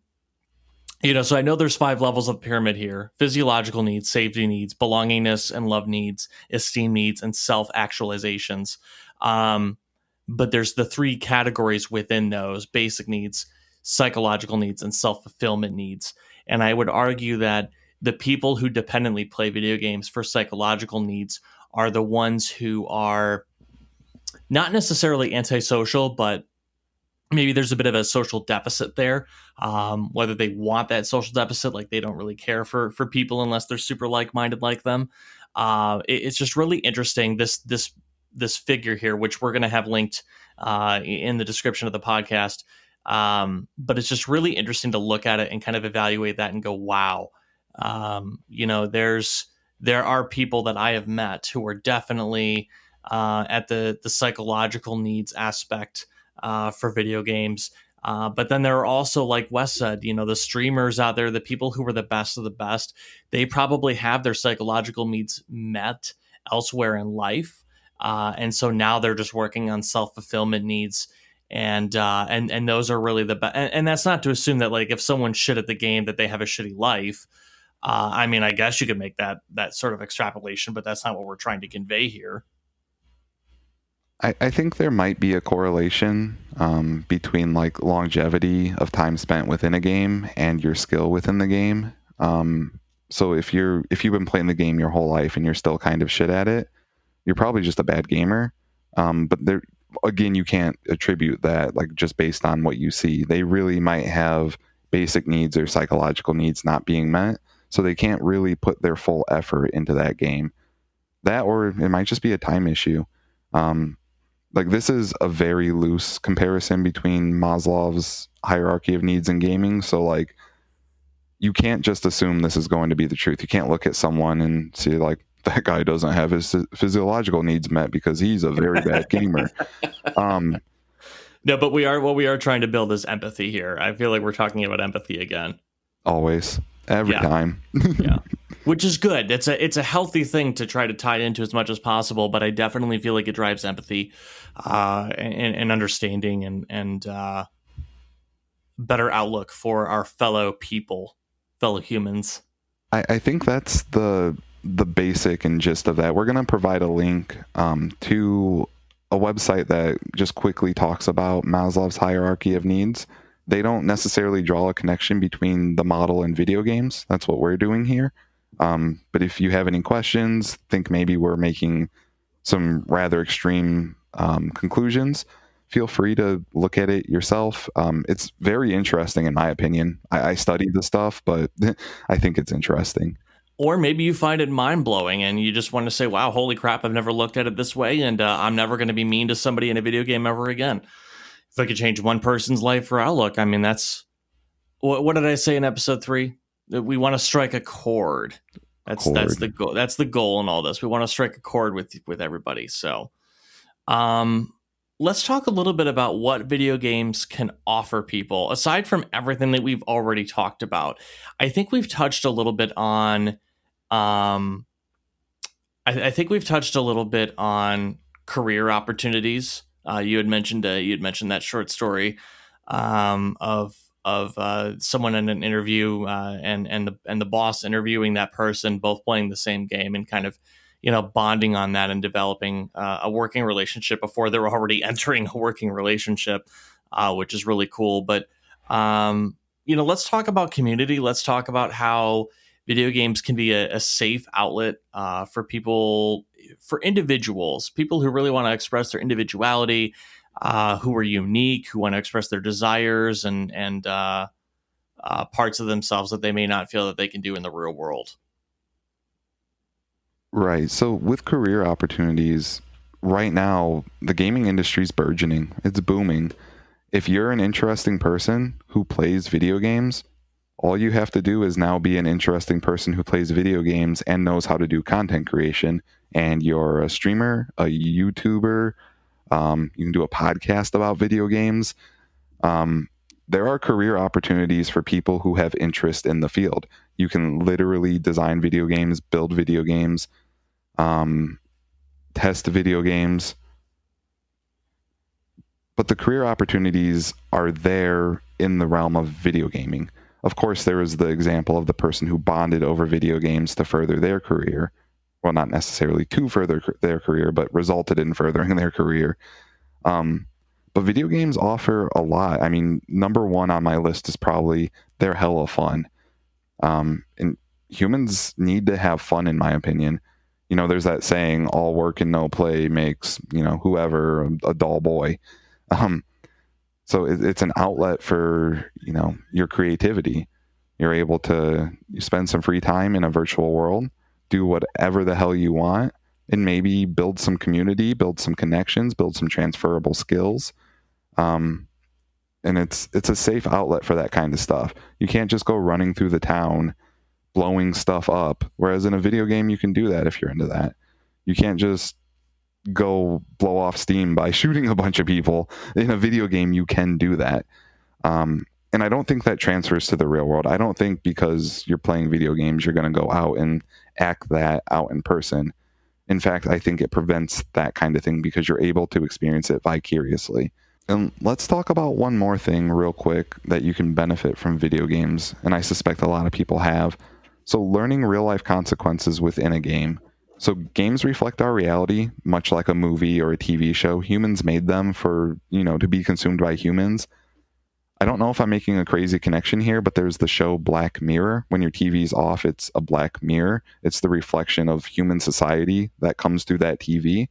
I know there's 5 levels of pyramid here: physiological needs, safety needs, belongingness and love needs, esteem needs, and self-actualizations. But there's the 3 categories within those: basic needs, psychological needs, and self-fulfillment needs. And I would argue that the people who dependently play video games for psychological needs are the ones who are not necessarily antisocial, but maybe there's a bit of a social deficit there. Whether they want that social deficit, like they don't really care for people unless they're super like-minded like them. It's just really interesting, this figure here, which we're going to have linked in the description of the podcast. But it's just really interesting to look at it and kind of evaluate that and go, wow, there are people that I have met who are definitely at the psychological needs aspect for video games. But then there are also, like Wes said, the streamers out there, the people who are the best of the best, they probably have their psychological needs met elsewhere in life. And so now they're just working on self-fulfillment needs. And those are really the best. And that's not to assume that, like, if someone's shit at the game, that they have a shitty life. I mean, I guess you could make that sort of extrapolation, but that's not what we're trying to convey here. I think there might be a correlation between like longevity of time spent within a game and your skill within the game. So if you've been playing the game your whole life and you're still kind of shit at it, you're probably just a bad gamer. But there, again, you can't attribute that like just based on what you see. They really might have basic needs or psychological needs not being met, so they can't really put their full effort into that game. That, or it might just be a time issue. Like, this is a very loose comparison between Maslow's hierarchy of needs in gaming. So like, you can't just assume this is going to be the truth. You can't look at someone and see like, that guy doesn't have his physiological needs met because he's a very bad gamer. No, but what we are trying to build is empathy here. I feel like we're talking about empathy again. Always. Every time. Yeah. Which is good. It's a healthy thing to try to tie it into as much as possible, but I definitely feel like it drives empathy and understanding and better outlook for our fellow humans. I think that's the basic and gist of that. We're going to provide a link to a website that just quickly talks about Maslow's hierarchy of needs. they don't necessarily draw a connection between the model and video games. That's what we're doing here. But if you have any questions, think maybe we're making some rather extreme conclusions, feel free to look at it yourself. It's very interesting, in my opinion. I studied the stuff, but I think it's interesting. Or maybe you find it mind blowing and you just want to say, wow, holy crap, I've never looked at it this way. And I'm never going to be mean to somebody in a video game ever again. If I could change one person's life or outlook, I mean, that's what did I say in episode 3? That we want to strike a chord. That's the goal. That's the goal in all this. We want to strike a chord with everybody. So, let's talk a little bit about what video games can offer people aside from everything that we've already talked about. I think we've touched a little bit on um, I think we've touched a little bit on career opportunities. You had mentioned that short story of someone in an interview and the boss interviewing that person, both playing the same game and kind of bonding on that and developing a working relationship before they're already entering a working relationship, which is really cool. But let's talk about community. Let's talk about how video games can be a safe outlet for people, for individuals, people who really want to express their individuality, who are unique, who want to express their desires and parts of themselves that they may not feel that they can do in the real world. Right. So with career opportunities, right now, the gaming industry is burgeoning. It's booming. If you're an interesting person who plays video games, all you have to do is now be an interesting person who plays video games and knows how to do content creation. And you're a streamer, a YouTuber, you can do a podcast about video games. There are career opportunities for people who have interest in the field. You can literally design video games, build video games, test video games. But the career opportunities are there in the realm of video gaming. Of course, there is the example of the person who bonded over video games to further their career. Well, not necessarily to further their career, but resulted in furthering their career. But video games offer a lot. I mean, number one on my list is probably they're hella fun. And humans need to have fun, in my opinion. There's that saying, all work and no play makes, whoever a dull boy. So it's an outlet for, your creativity. You're able to spend some free time in a virtual world, do whatever the hell you want, and maybe build some community, build some connections, build some transferable skills. And it's a safe outlet for that kind of stuff. You can't just go running through the town blowing stuff up, whereas in a video game you can do that if you're into that. You can't just go blow off steam by shooting a bunch of people. In a video game you can do that. And I don't think that transfers to the real world. I don't think because you're playing video games you're going to go out and act that out in person. In fact, I think it prevents that kind of thing because you're able to experience it vicariously. And let's talk about one more thing real quick that you can benefit from video games, and I suspect a lot of people have. So learning real life consequences within a game. So games reflect our reality, much like a movie or a TV show. Humans made them for, to be consumed by humans. I don't know if I'm making a crazy connection here, but there's the show Black Mirror. When your TV's off, it's a black mirror. It's the reflection of human society that comes through that TV.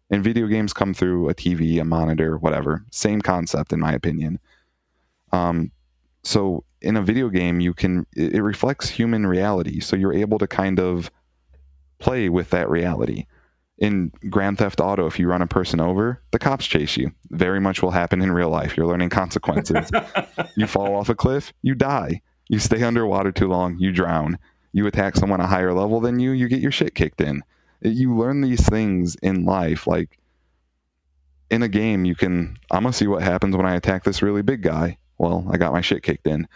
And video games come through a TV, a monitor, whatever. Same concept, in my opinion. So in a video game, it reflects human reality. So you're able to kind of play with that reality. In Grand Theft Auto, if you run a person over, the cops chase you. Very much will happen in real life. You're learning consequences. You fall off a cliff, you die. You stay underwater too long, you drown. You attack someone a higher level than you get your shit kicked in. You learn these things in life. Like in a game, I'm going to see what happens when I attack this really big guy. Well, I got my shit kicked in.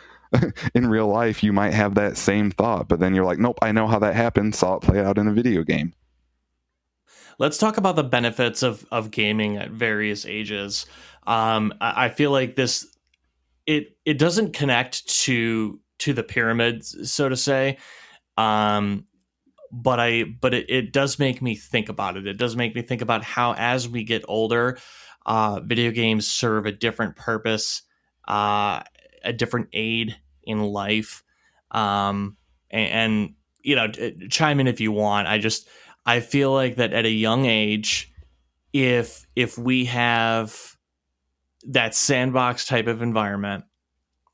In real life, you might have that same thought, but then you're like, nope, I know how that happened. Saw it play out in a video game. Let's talk about the benefits of gaming at various ages. I feel like it doesn't connect to the pyramid, so to say. But it does make me think about it. It does make me think about how, as we get older, video games serve a different purpose. a different aid in life. And chime in if you want. I feel like that at a young age, if we have that sandbox type of environment,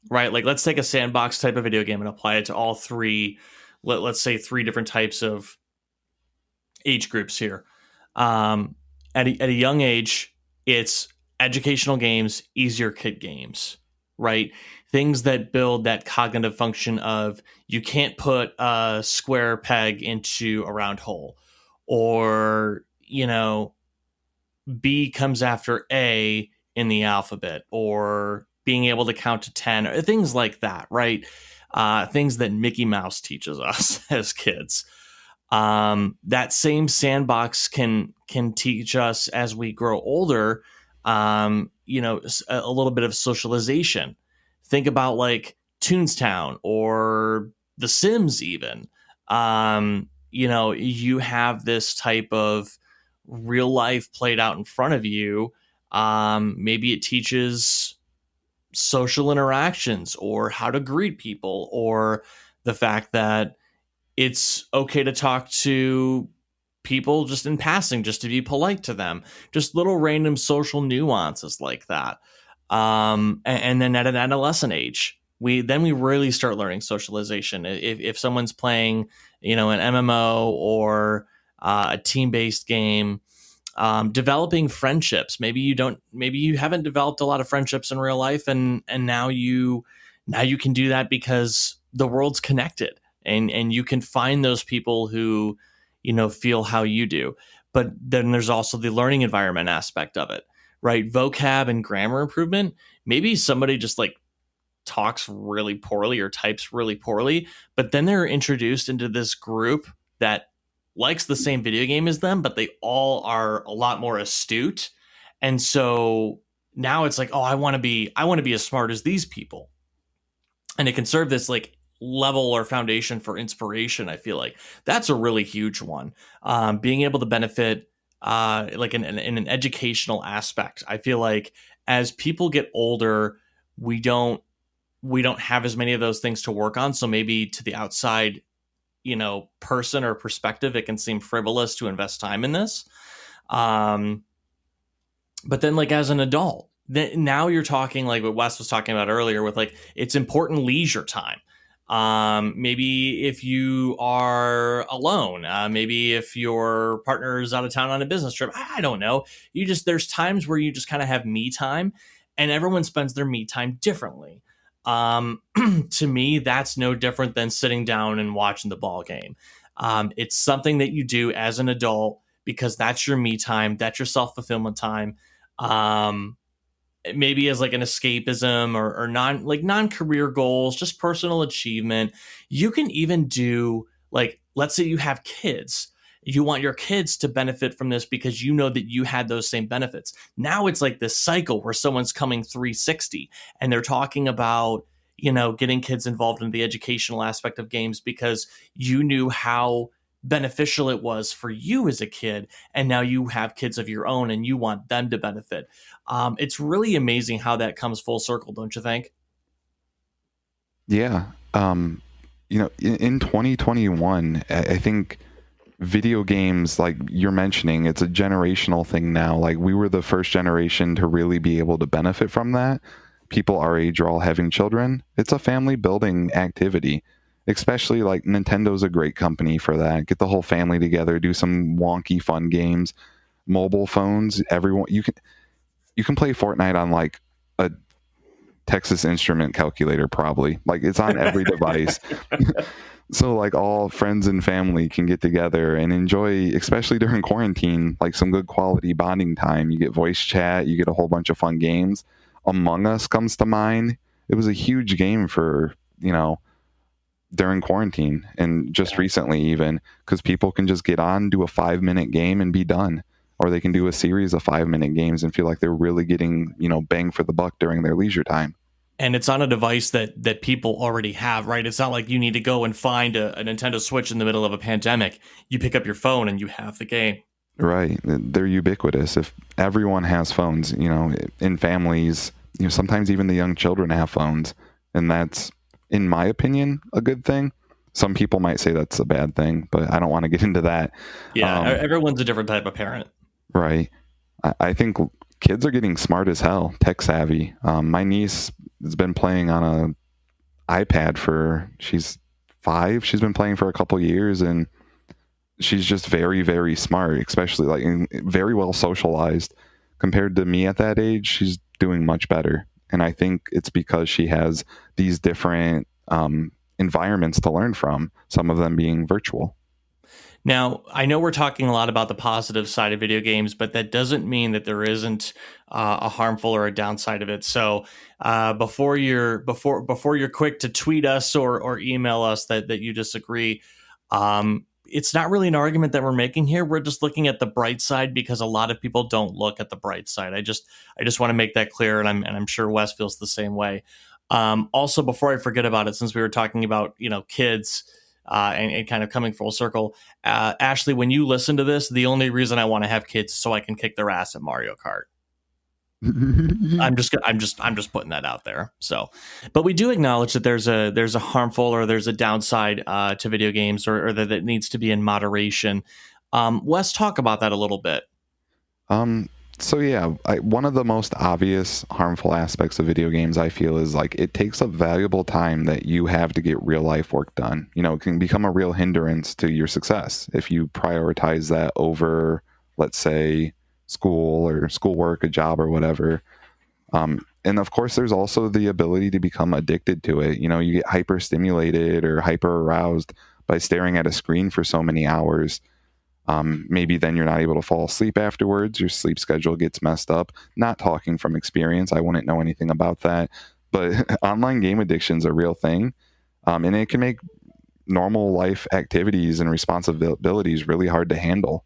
right? Like let's take a sandbox type of video game and apply it to all three, let's say three different types of age groups here. Um, at a young age, it's educational games, easier kid games, right? Things that build that cognitive function of you can't put a square peg into a round hole, or, B comes after A in the alphabet, or being able to count to 10, or things like that, right? Things that Mickey Mouse teaches us as kids. That same sandbox can teach us as we grow older, a little bit of socialization. Think about like Toonstown or The Sims, even. You have this type of real life played out in front of you. Maybe it teaches social interactions or how to greet people, or the fact that it's okay to talk to people just in passing, just to be polite to them, just little random social nuances like that. And then at an adolescent age, we really start learning socialization. If someone's playing, an MMO or a team-based game, developing friendships. Maybe you haven't developed a lot of friendships in real life, and now you can do that because the world's connected, and you can find those people who feel how you do. But then there's also the learning environment aspect of it, right? Vocab and grammar improvement. Maybe somebody just like talks really poorly or types really poorly, but then they're introduced into this group that likes the same video game as them, but they all are a lot more astute. And so now it's like, oh, I want to be as smart as these people. And it can serve this like level or foundation for inspiration. I feel like that's a really huge one. Being able to benefit like in an educational aspect. I feel like as people get older, we don't have as many of those things to work on. So maybe to the outside, person or perspective, it can seem frivolous to invest time in this. But then like as an adult, then now you're talking like what Wes was talking about earlier with like, it's important leisure time. Maybe if you are alone, maybe if your partner is out of town on a business trip, I don't know. There's times where you just kind of have me time, and everyone spends their me time differently. To me, that's no different than sitting down and watching the ball game. It's something that you do as an adult because that's your me time, that's your self-fulfillment time. Maybe as like an escapism or non-career goals, just personal achievement. You can even do like, let's say you have kids. You want your kids to benefit from this because you know that you had those same benefits. Now it's like this cycle where someone's coming 360 and they're talking about, getting kids involved in the educational aspect of games because you knew how beneficial it was for you as a kid, and now you have kids of your own and you want them to benefit. It's really amazing how that comes full circle, don't you think? Yeah. In 2021, I think video games, like you're mentioning, it's a generational thing now. Like we were the first generation to really be able to benefit from that. People our age are all having children. It's a family building activity. Especially like Nintendo's a great company for that. Get the whole family together, do some wonky fun games. Mobile phones, everyone you can play Fortnite on like a Texas Instrument calculator probably. Like it's on every device. So like all friends and family can get together and enjoy, especially during quarantine, like some good quality bonding time. You get voice chat, you get a whole bunch of fun games. Among Us comes to mind. It was a huge game for, during quarantine and just recently even, because people can just get on, do a 5-minute game and be done. Or they can do a series of 5-minute games and feel like they're really getting, bang for the buck during their leisure time. And it's on a device that people already have, right? It's not like you need to go and find a Nintendo Switch in the middle of a pandemic. You pick up your phone and you have the game. Right. They're ubiquitous. If everyone has phones, in families, sometimes even the young children have phones. and that's, in my opinion, a good thing. Some people might say that's a bad thing, but I don't want to get into that. Yeah, everyone's a different type of parent. Right. I think kids are getting smart as hell, tech savvy. My niece has been playing on a iPad she's 5. She's been playing for a couple years, and she's just very, very smart, especially very well socialized. Compared to me at that age, she's doing much better. And I think it's because she has these different environments to learn from, some of them being virtual. Now, I know we're talking a lot about the positive side of video games, but that doesn't mean that there isn't a harmful or a downside of it. So, before you're quick to tweet us or email us that you disagree, it's not really an argument that we're making here. We're just looking at the bright side because a lot of people don't look at the bright side. I just want to make that clear, and I'm sure Wes feels the same way. Also, before I forget about it, since we were talking about kids. And kind of coming full circle, Ashley, when you listen to this, the only reason I want to have kids is so I can kick their ass at Mario Kart. I'm just putting that out there. So, but we do acknowledge that there's a harmful or there's a downside to video games, or that it needs to be in moderation. Let's talk about that a little bit. So yeah, one of the most obvious harmful aspects of video games, I feel, is like it takes up valuable time that you have to get real life work done. It can become a real hindrance to your success if you prioritize that over, let's say, school or schoolwork, a job, or whatever. And of course, there's also the ability to become addicted to it. You get hyper stimulated or hyper aroused by staring at a screen for so many hours. Maybe then you're not able to fall asleep afterwards. Your sleep schedule gets messed up. Not talking from experience, I wouldn't know anything about that. But online game addiction is a real thing, and it can make normal life activities and responsibilities really hard to handle.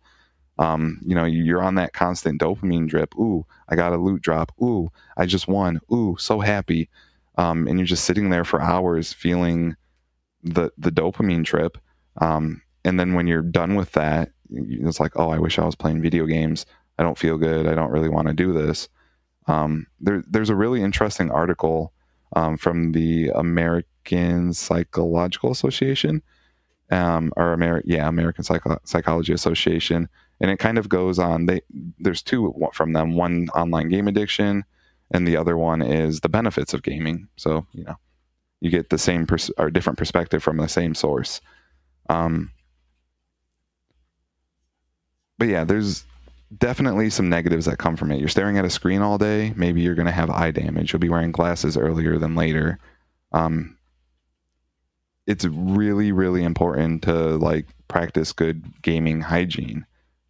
You're on that constant dopamine drip. Ooh, I got a loot drop. Ooh, I just won. Ooh, so happy. And you're just sitting there for hours feeling the dopamine trip. And then when you're done with that, it's like, oh, I wish I was playing video games. I don't feel good. I don't really want to do this. There's a really interesting article from the American Psychological Association, American Psychology Association, and it kind of goes on. There's two from them. One, online game addiction, and the other one is the benefits of gaming. So you get the same or different perspective from the same source. But yeah, there's definitely some negatives that come from it. You're staring at a screen all day. Maybe you're going to have eye damage. You'll be wearing glasses earlier than later. It's really, really important to practice good gaming hygiene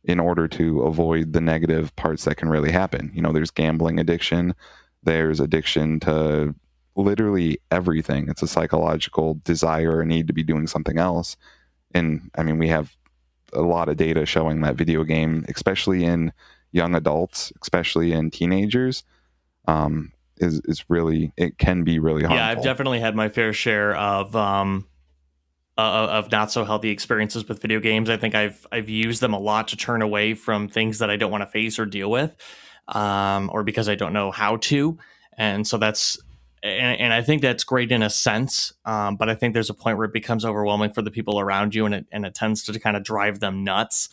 in order to avoid the negative parts that can really happen. There's gambling addiction. There's addiction to literally everything. It's a psychological desire or need to be doing something else. And I mean, we have a lot of data showing that video game, especially in young adults, especially in teenagers, is really, it can be really harmful. Yeah, I've definitely had my fair share of not so healthy experiences with video games. I think I've used them a lot to turn away from things that I don't want to face or deal with, or because I don't know how to. And so and I think that's great in a sense, but I think there's a point where it becomes overwhelming for the people around you, and it tends to kind of drive them nuts.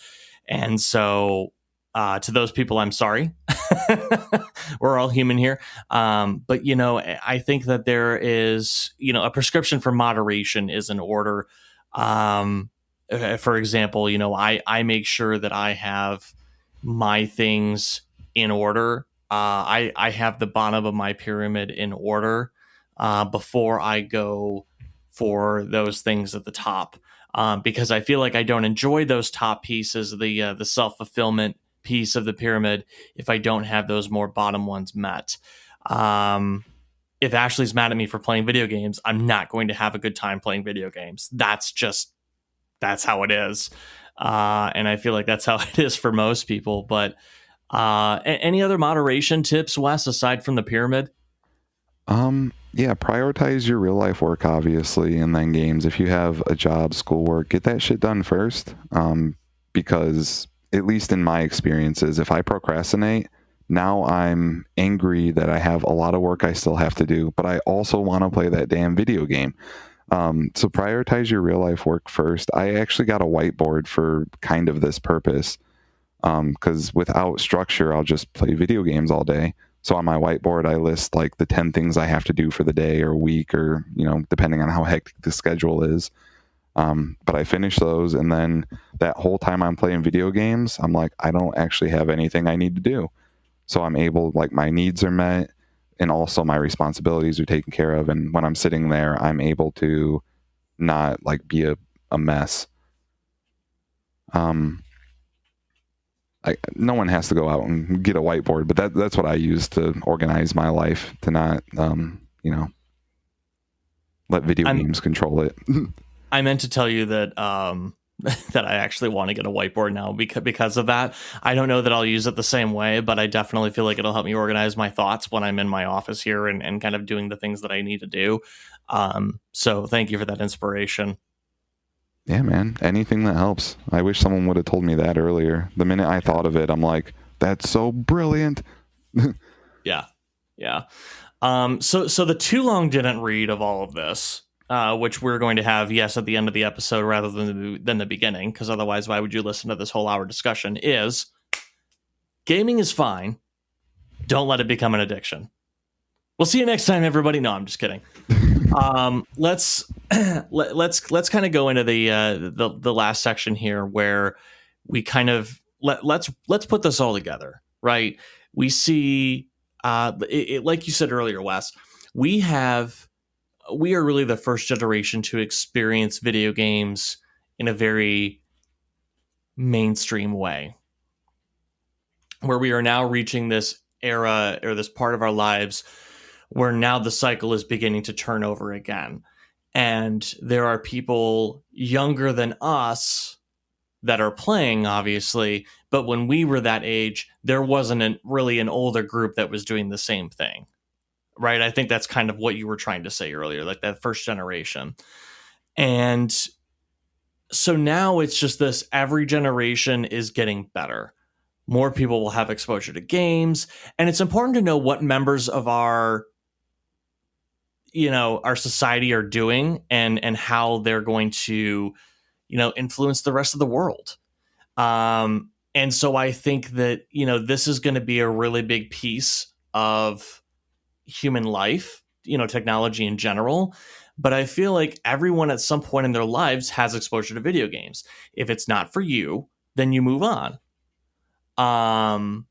And so, to those people, I'm sorry. We're all human here, but I think that there is a prescription for moderation is in order. For example, I make sure that I have my things in order. I have the bottom of my pyramid in order before I go for those things at the top, because I feel like I don't enjoy those top pieces, the self-fulfillment piece of the pyramid, if I don't have those more bottom ones met. If Ashley's mad at me for playing video games, I'm not going to have a good time playing video games. That's how it is. And I feel like that's how it is for most people. But any other moderation tips, Wes, aside from the pyramid? Yeah, prioritize your real life work, obviously, and then games. If you have a job, schoolwork, get that shit done first. Because at least in my experiences, if I procrastinate, now I'm angry that I have a lot of work I still have to do, but I also want to play that damn video game. So prioritize your real life work first. I actually got a whiteboard for kind of this purpose, because without structure, I'll just play video games all day. So on my whiteboard, I list like the 10 things I have to do for the day or week, or, depending on how hectic the schedule is. But I finish those, and then that whole time I'm playing video games, I'm like, I don't actually have anything I need to do. So I'm able, like, my needs are met, and also my responsibilities are taken care of. And when I'm sitting there, I'm able to not like be a mess. No one has to go out and get a whiteboard, but that's what I use to organize my life, to not, let video games control it. I meant to tell you that that I actually want to get a whiteboard now because of that. I don't know that I'll use it the same way, but I definitely feel like it'll help me organize my thoughts when I'm in my office here and kind of doing the things that I need to do. So thank you for that inspiration. Yeah, man. Anything that helps. I wish someone would have told me that earlier. The minute I thought of it, I'm like, that's so brilliant. Yeah. So the too long didn't read of all of this, which we're going to have, yes, at the end of the episode rather than the beginning, because otherwise, why would you listen to this whole hour discussion? Is gaming is fine. Don't let it become an addiction. We'll see you next time, everybody. No, I'm just kidding. Let's kind of go into the last section here, where we kind of let's put this all together, right? We see, like you said earlier, Wes, we are really the first generation to experience video games in a very mainstream way, where we are now reaching this era or this part of our lives where now the cycle is beginning to turn over again. And there are people younger than us that are playing, obviously, but when we were that age, there wasn't really an older group that was doing the same thing, right? I think that's kind of what you were trying to say earlier, like that first generation. And so now it's just this, every generation is getting better. More people will have exposure to games, and it's important to know what members of our society are doing and how they're going to influence the rest of the world. And so I think that this is going to be a really big piece of human life, technology in general. But I feel like everyone at some point in their lives has exposure to video games. If it's not for you, then you move on. And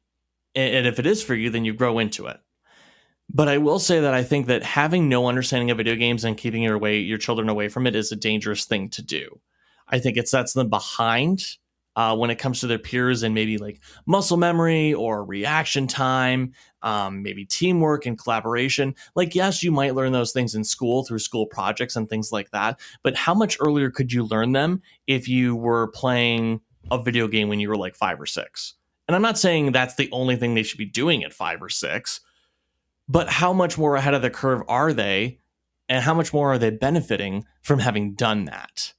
if it is for you, then you grow into it. But I will say that I think that having no understanding of video games and keeping your children away from it is a dangerous thing to do. I think it sets them behind when it comes to their peers, and maybe like muscle memory or reaction time, maybe teamwork and collaboration. Like, yes, you might learn those things in school through school projects and things like that. But how much earlier could you learn them if you were playing a video game when you were like 5 or 6? And I'm not saying that's the only thing they should be doing at 5 or 6. But how much more ahead of the curve are they, and how much more are they benefiting from having done that?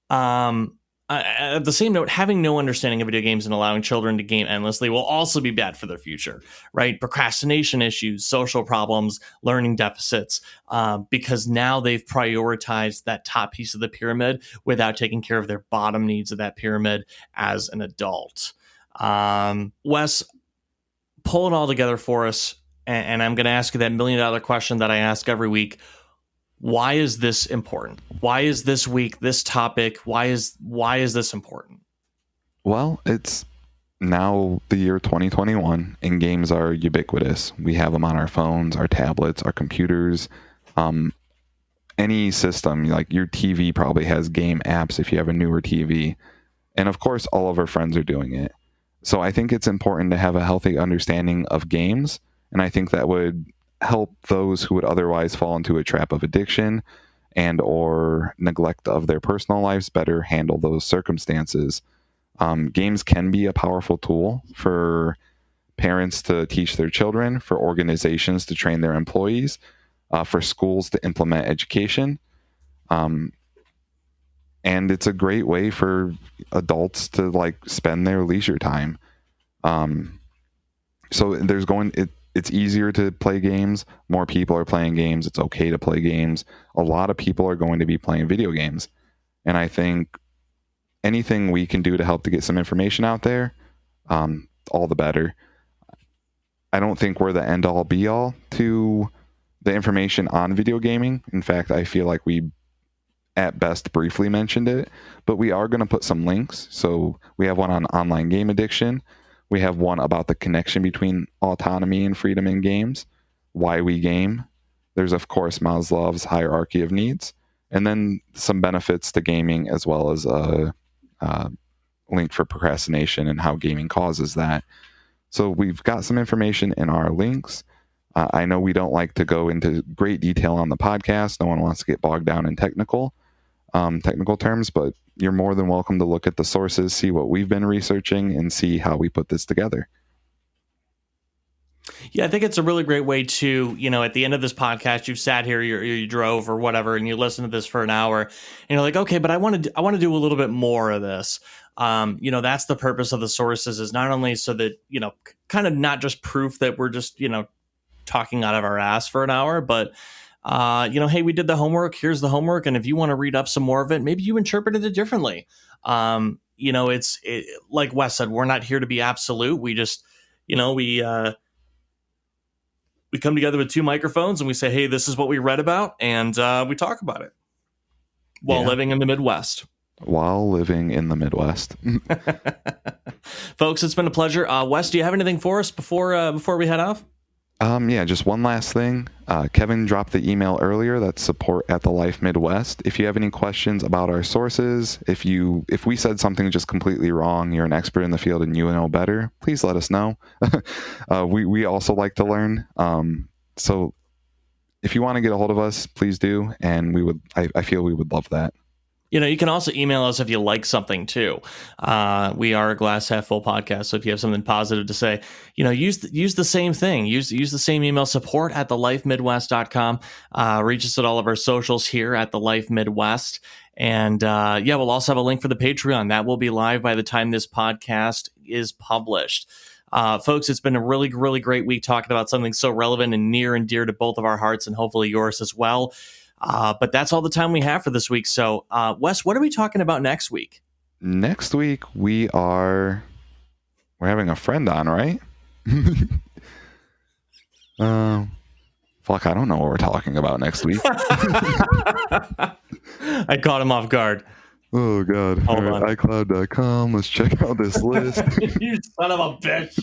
At the same note, having no understanding of video games and allowing children to game endlessly will also be bad for their future, right? Procrastination issues, social problems, learning deficits, because now they've prioritized that top piece of the pyramid without taking care of their bottom needs of that pyramid as an adult. Wes, pull it all together for us. And I'm going to ask you that $1 million question that I ask every week. Why is this important? Why is this week, this topic, why is this important? Well, it's now the year 2021, and games are ubiquitous. We have them on our phones, our tablets, our computers, any system. Like your TV probably has game apps if you have a newer TV. And of course, all of our friends are doing it. So I think it's important to have a healthy understanding of games. And I think that would help those who would otherwise fall into a trap of addiction and or neglect of their personal lives better handle those circumstances. Games can be a powerful tool for parents to teach their children, for organizations to train their employees, for schools to implement education. And it's a great way for adults to like spend their leisure time. So it's easier to play games. More people are playing games. It's okay to play games. A lot of people are going to be playing video games. And I think anything we can do to help to get some information out there, all the better. I don't think we're the end all be all to the information on video gaming. In fact, I feel like we at best briefly mentioned it, but we are going to put some links. So we have one on online game addiction. We have one about the connection between autonomy and freedom in games, why we game. There's, of course, Maslow's hierarchy of needs, and then some benefits to gaming, as well as a link for procrastination and how gaming causes that. So we've got some information in our links. I know we don't like to go into great detail on the podcast. No one wants to get bogged down in technical terms, but you're more than welcome to look at the sources, see what we've been researching, and see how we put this together. Yeah, I think it's a really great way to, at the end of this podcast, you've sat here, you drove or whatever, and you listen to this for an hour, and you're like, okay, but I want to do a little bit more of this. That's the purpose of the sources, is not only so that, kind of not just proof that we're just, talking out of our ass for an hour, but hey, we did the homework. Here's the homework. And if you want to read up some more of it, maybe you interpreted it differently. It's like Wes said, we're not here to be absolute. We just, we come together with two microphones and we say, hey, this is what we read about. And we talk about it while living in the Midwest. Folks, it's been a pleasure. Wes, do you have anything for us before we head off? Just one last thing. Kevin dropped the email earlier. That's support@thelifemidwest. If you have any questions about our sources, if we said something just completely wrong, you're an expert in the field and you know better, please let us know. We also like to learn. So if you want to get a hold of us, please do. And I feel we would love that. You can also email us if you like something too. We are a glass half full podcast. So if you have something positive to say, use the same thing. Use the same email, support@thelifemidwest.com. Reach us at all of our socials here at The Life Midwest. And we'll also have a link for the Patreon. That will be live by the time this podcast is published. Folks, it's been a really, really great week talking about something so relevant and near and dear to both of our hearts and hopefully yours as well. But that's all the time we have for this week. So, Wes, what are we talking about next week? Next week, we're having a friend on, right? Fuck, I don't know what we're talking about next week. I caught him off guard. Oh, God. Hold on. iCloud.com. Let's check out this list. You son of a bitch.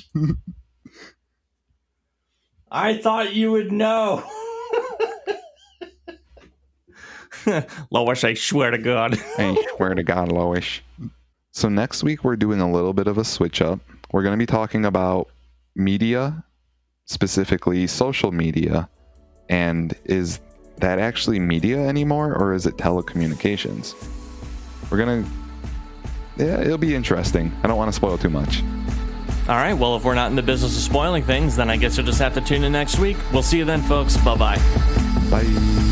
I thought you would know. Lois, I swear to God. I swear to God, Lois. So next week, we're doing a little bit of a switch up. We're going to be talking about media, specifically social media. And is that actually media anymore, or is it telecommunications? It'll be interesting. I don't want to spoil too much. All right. Well, if we're not in the business of spoiling things, then I guess you'll just have to tune in next week. We'll see you then, folks. Bye-bye. Bye.